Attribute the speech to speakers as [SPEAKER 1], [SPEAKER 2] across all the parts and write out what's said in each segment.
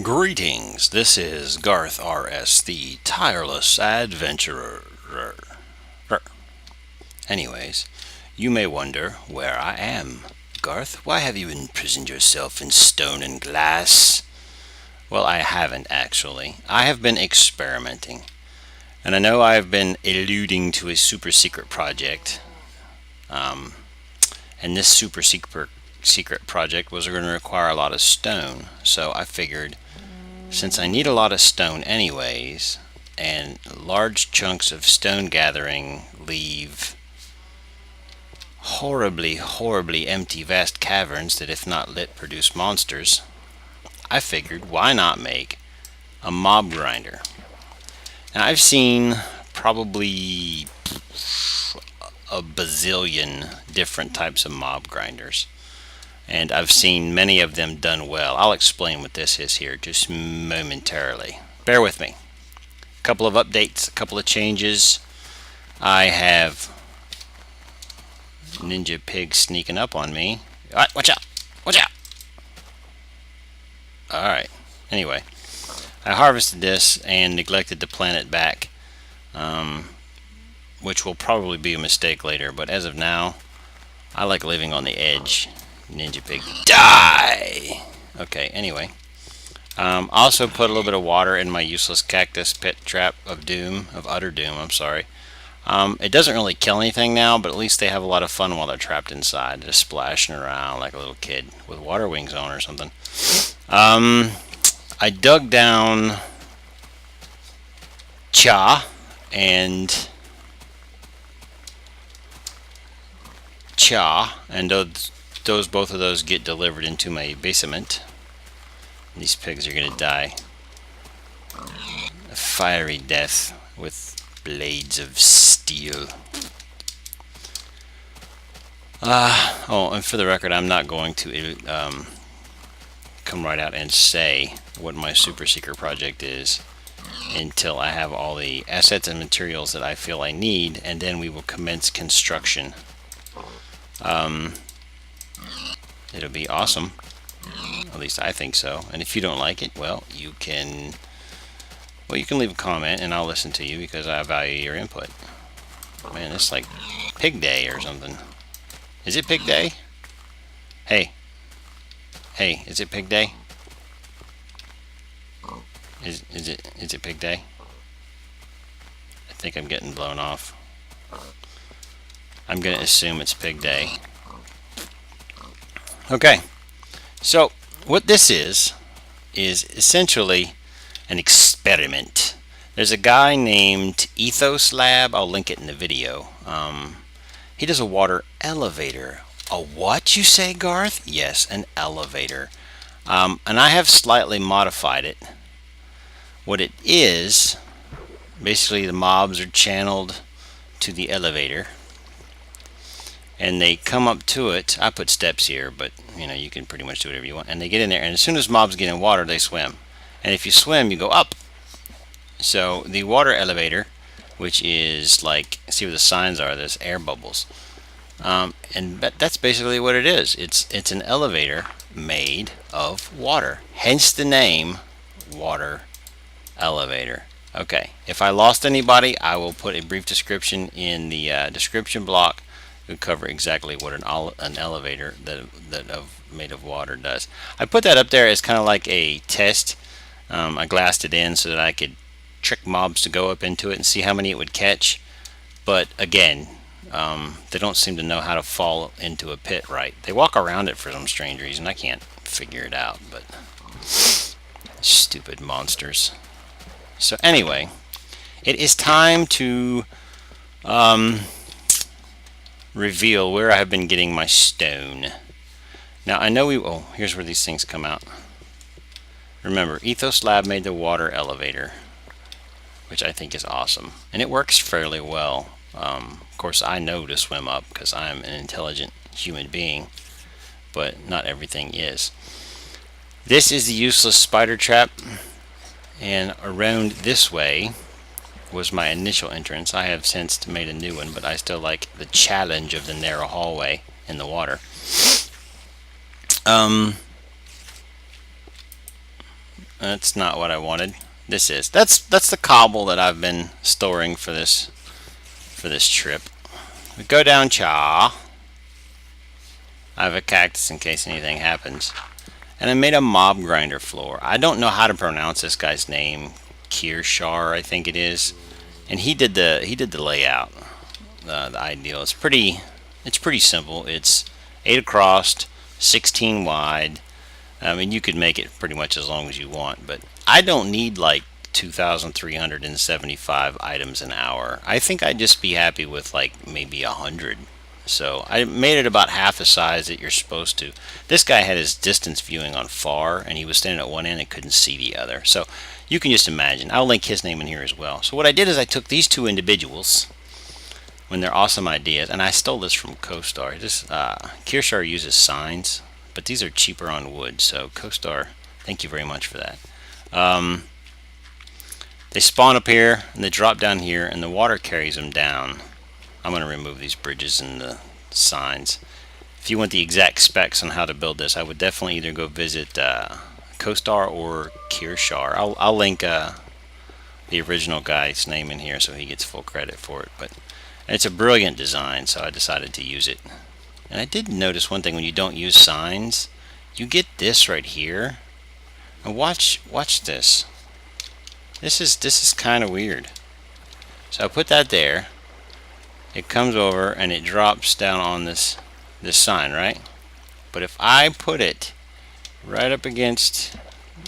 [SPEAKER 1] Greetings, this is Garth RS, the tireless adventurer. Anyways, you may wonder where I am. Garth, why have you imprisoned yourself in stone and glass? Well, I haven't actually. I have been experimenting. And I know I've been alluding to a super secret project. And this super secret project was going to require a lot of stone. So I figured, since I need a lot of stone anyways, and large chunks of stone gathering leave horribly empty vast caverns that, if not lit, produce monsters, I figured, why not make a mob grinder? Now, I've seen probably a bazillion different types of mob grinders, and I've seen many of them done well. I'll explain what this is here just momentarily. Bear with me. A couple of updates, a couple of changes. I have Ninja Pig sneaking up on me. All right, watch out! Watch out! Alright, anyway. I harvested this and neglected to plant it back, which will probably be a mistake later, but as of now, I like living on the edge. Ninja Pig, die! Okay, anyway. Also put a little bit of water in my useless cactus pit trap of doom, of utter doom, I'm sorry. It doesn't really kill anything now, but at least they have a lot of fun while they're trapped inside, just splashing around like a little kid with water wings on or something. I dug down cha and both of those get delivered into my basement. These pigs are gonna die a fiery death with blades of steel. Oh, and for the record, I'm not going to come right out and say what my super secret project is until I have all the assets and materials that I feel I need, and then we will commence construction. It'll be awesome. At least I think so. And if you don't like it, well, you can leave a comment and I'll listen to you because I value your input. Man, it's like Pig Day or something. Is it Pig Day? Hey, is it Pig Day? Is it Pig Day? I think I'm getting blown off. I'm gonna assume it's Pig Day. Okay, so what this is essentially an experiment. There's a guy named EthosLab. I'll link it in the video. He does a water elevator. A what, you say, Garth? Yes, an elevator. And I have slightly modified it. What it is, basically the mobs are channeled to the elevator and they come up to it. I put steps here, but you know, you can pretty much do whatever you want. And they get in there, and as soon as mobs get in water, they swim. And if you swim, you go up. So the water elevator, which is like, see where the signs are, there's air bubbles. And that's basically what it is. It's an elevator made of water. Hence the name water elevator. Okay, if I lost anybody, I will put a brief description in the description block to cover exactly what an elevator made of water does. I put that up there as kind of like a test. I glassed it in so that I could trick mobs to go up into it and see how many it would catch. But again, they don't seem to know how to fall into a pit right. They walk around it for some strange reason. I can't figure it out, but stupid monsters. So anyway, it is time to reveal where I have been getting my stone. Now I know oh, here's where these things come out. Remember, EthosLab made the water elevator, which I think is awesome, and it works fairly well. Of course, I know to swim up because I'm an intelligent human being, but not everything is. This is the useless spider trap, and around this way was my initial entrance. I have since made a new one, but I still like the challenge of the narrow hallway in the water. That's not what I wanted. That's the cobble that I've been storing for this trip. We go down Cha. I have a cactus in case anything happens. And I made a mob grinder floor. I don't know how to pronounce this guy's name. Kiershar, I think it is. And he did the layout. The ideal. It's pretty simple. It's 8 across, 16 wide. I mean, you could make it pretty much as long as you want, but I don't need like 2,375 items an hour. I think I'd just be happy with like maybe 100. So I made it about half the size that you're supposed to. This guy had his distance viewing on far, and he was standing at one end and couldn't see the other. So you can just imagine. I'll link his name in here as well. So what I did is I took these two individuals when they're awesome ideas, and I stole this from Coestar. This Kiershar uses signs, but these are cheaper on wood. So Coestar, thank you very much for that. They spawn up here and they drop down here, and the water carries them down. I'm going to remove these bridges and the signs. If you want the exact specs on how to build this, I would definitely either go visit Coestar or Kiershar. I'll link the original guy's name in here so he gets full credit for it. But it's a brilliant design, so I decided to use it. And I did notice one thing: when you don't use signs, you get this right here. And watch this. This is kind of weird. So I put that there. It comes over and it drops down on this sign, right? But if I put it right up against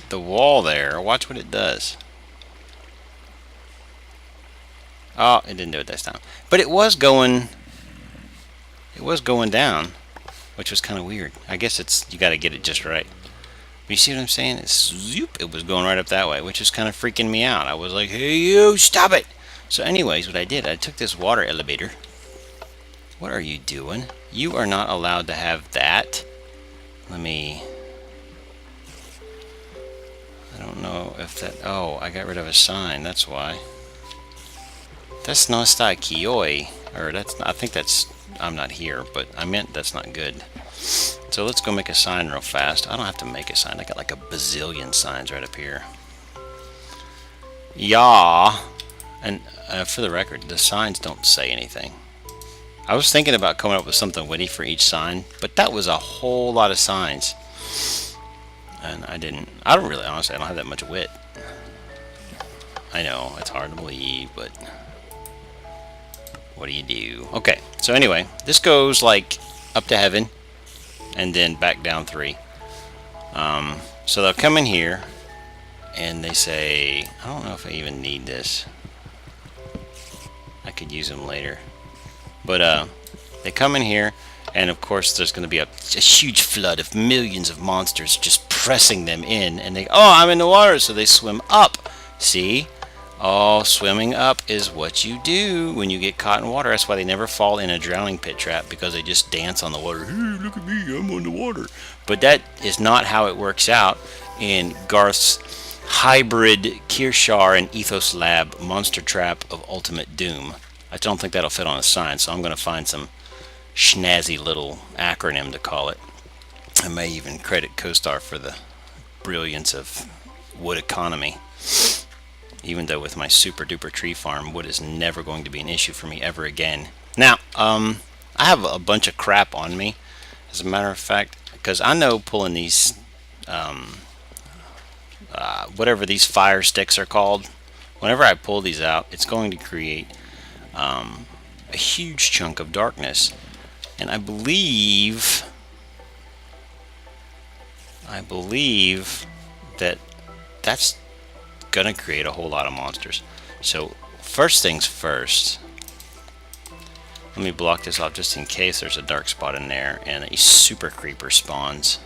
[SPEAKER 1] the wall there, watch what it does. Oh, it didn't do it this time. But it was going down, which was kind of weird. I guess you got to get it just right. But you see what I'm saying? It was going right up that way, which is kind of freaking me out. I was like, hey, you, stop it! So anyways, what I did, I took this water elevator. What are you doing? You are not allowed to have that. I don't know if that... Oh, I got rid of a sign. That's why. That's no está Kioi. Or that's not, I think that's... I'm not here, but I meant that's not good. So let's go make a sign real fast. I don't have to make a sign. I got like a bazillion signs right up here. Yeah. And for the record, the signs don't say anything. I was thinking about coming up with something witty for each sign, but that was a whole lot of signs. And I don't really, honestly, I don't have that much wit. I know, it's hard to believe, but what do you do? Okay, so anyway, this goes like up to heaven and then back down 3. So they'll come in here and they say, I don't know if I even need this. I could use them later. But they come in here, and of course there's going to be a huge flood of millions of monsters just pressing them in, and they, oh, I'm in the water, so they swim up. See? Oh, swimming up is what you do when you get caught in water. That's why they never fall in a drowning pit trap, because they just dance on the water. Hey, look at me, I'm on the water. But that is not how it works out in Garth's hybrid Kiershar and EthosLab monster trap of ultimate doom. I don't think that'll fit on a sign, so I'm going to find some snazzy little acronym to call it. I may even credit Coestar for the brilliance of wood economy. Even though with my super duper tree farm, wood is never going to be an issue for me ever again. Now, I have a bunch of crap on me, as a matter of fact, because I know pulling these, whatever these fire sticks are called, whenever I pull these out, it's going to create a huge chunk of darkness. And I believe that that's gonna create a whole lot of monsters. So first things first, Let me block this off just in case there's a dark spot in there and a super creeper spawns.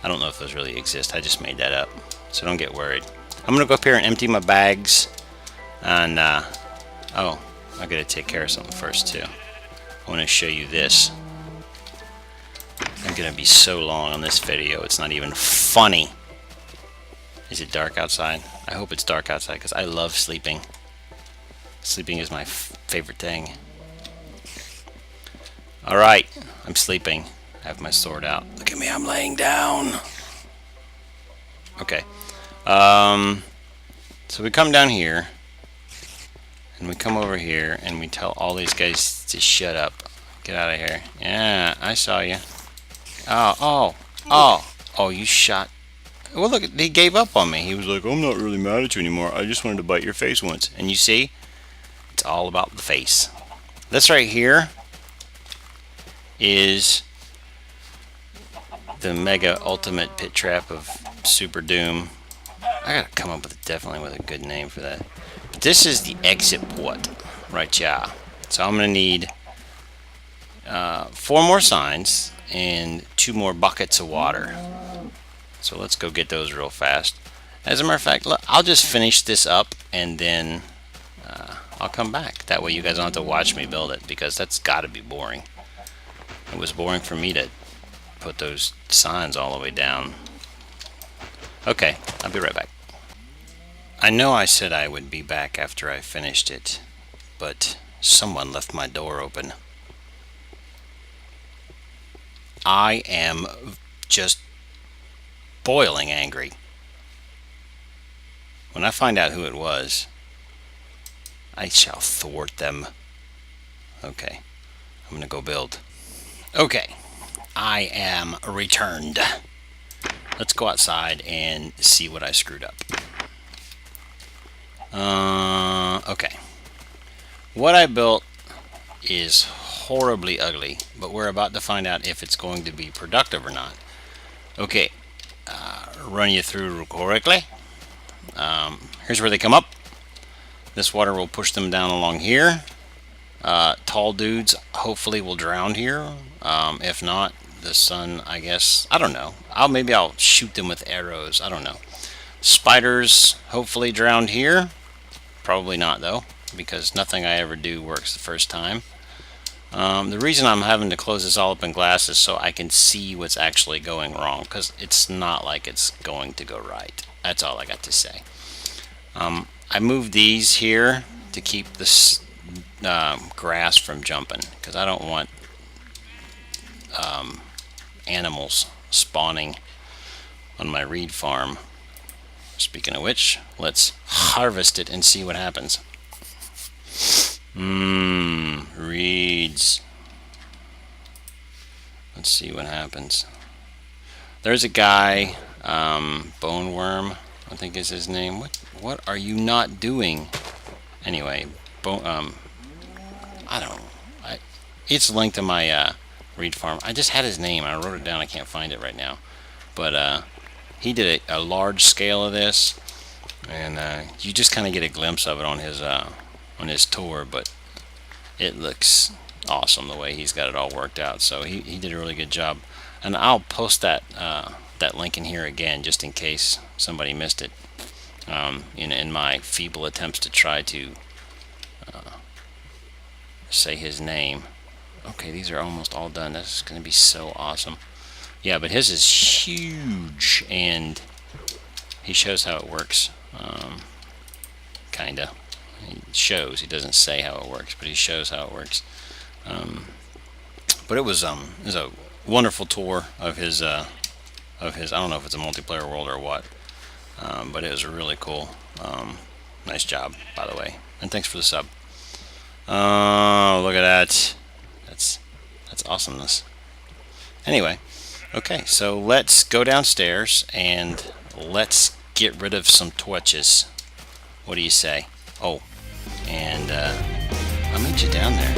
[SPEAKER 1] I don't know if those really exist. I just made that up, so don't get worried. I'm gonna go up here and empty my bags, and oh, I gotta take care of something first too. I want to show you this. I'm gonna be so long on this video, it's not even funny. Is it dark outside? I hope it's dark outside because I love sleeping. Sleeping is my favorite thing. Alright, I'm sleeping. I have my sword out. Look at me, I'm laying down. Okay. So we come down here, and we come over here, and we tell all these guys to shut up. Get out of here. Yeah, I saw you. Oh, you shot. Well, look, he gave up on me. He was like, I'm not really mad at you anymore. I just wanted to bite your face once. And you see, it's all about the face. This right here is the mega ultimate pit trap of Super Doom. I gotta come up with definitely with a good name for that. But this is the exit port, right? Yeah. So I'm gonna need 4 more signs and 2 more buckets of water. So let's go get those real fast. As a matter of fact, I'll just finish this up and then I'll come back. That way you guys don't have to watch me build it, because that's gotta be boring. It was boring for me to put those signs all the way down. Okay, I'll be right back. I know I said I would be back after I finished it, but someone left my door open. I am just boiling angry. When I find out who it was, I shall thwart them. Okay, I'm gonna go build. Okay, I am returned. Let's go outside and see what I screwed up. Okay. What I built is horribly ugly, but we're about to find out if it's going to be productive or not. Okay, run you through correctly. Here's where they come up. This water will push them down along here. Tall dudes hopefully will drown here. If not, the sun, I guess, I don't know. Maybe I'll shoot them with arrows. I don't know. Spiders hopefully drowned here. Probably not though, because nothing I ever do works the first time. The reason I'm having to close this all up in glass is so I can see what's actually going wrong, because it's not like it's going to go right. That's all I got to say. I moved these here to keep this grass from jumping, because I don't want animals spawning on my reed farm. Speaking of which, let's harvest it and see what happens. Reeds. Let's see what happens. There's a guy, Boneworm, I think is his name. What are you not doing? Anyway, I don't know. It's linked to my reed farm. I just had his name. I wrote it down. I can't find it right now. But he did a large scale of this, and you just kind of get a glimpse of it on his tour. But it looks awesome the way he's got it all worked out. So he did a really good job. And I'll post that link in here again, just in case somebody missed it. In my feeble attempts to try to say his name. Okay, these are almost all done. This is going to be so awesome. Yeah, but his is huge, and he shows how it works. Kinda. He shows. He doesn't say how it works, but he shows how it works. But it was a wonderful tour of his. I don't know if it's a multiplayer world or what, but it was really cool. Nice job, by the way, and thanks for the sub. Oh, look at that. That's awesomeness. Anyway, okay, so let's go downstairs and let's get rid of some torches. What do you say? Oh, and I'll meet you down there.